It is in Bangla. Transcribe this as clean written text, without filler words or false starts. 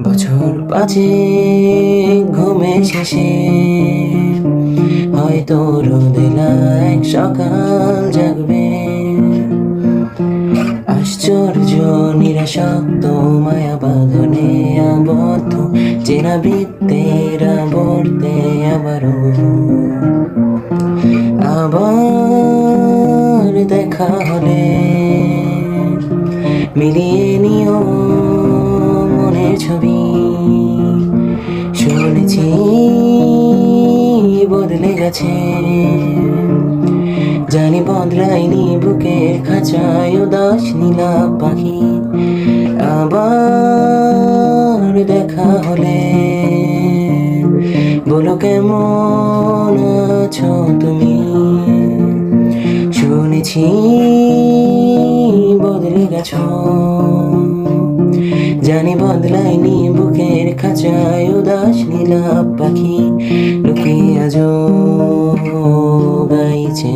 বছর পাঁচে ঘুমে শেষে হয়তো রোদেলা এক সকাল জাগবে। আশ্চর্য নিরাসক্ত মায়া বাঁধনে আবদ্ধ চেনা বৃত্তের আবর্তে আবার দেখা হলে মিলিয়ে নিও মনের ছবি। শুনেছি বদলে গেছে, জানি বদলাইনি বুকের খাঁচায় উদাস নীলা পাখি। আবার দেখা হলে বলো কেমন আছো তুমি। শুনেছি বদলে গেছো, জানি বদলাইনি বুকের খাঁচায় উদাস নীলা পাখি। লুকিয়ে আজও গাইছে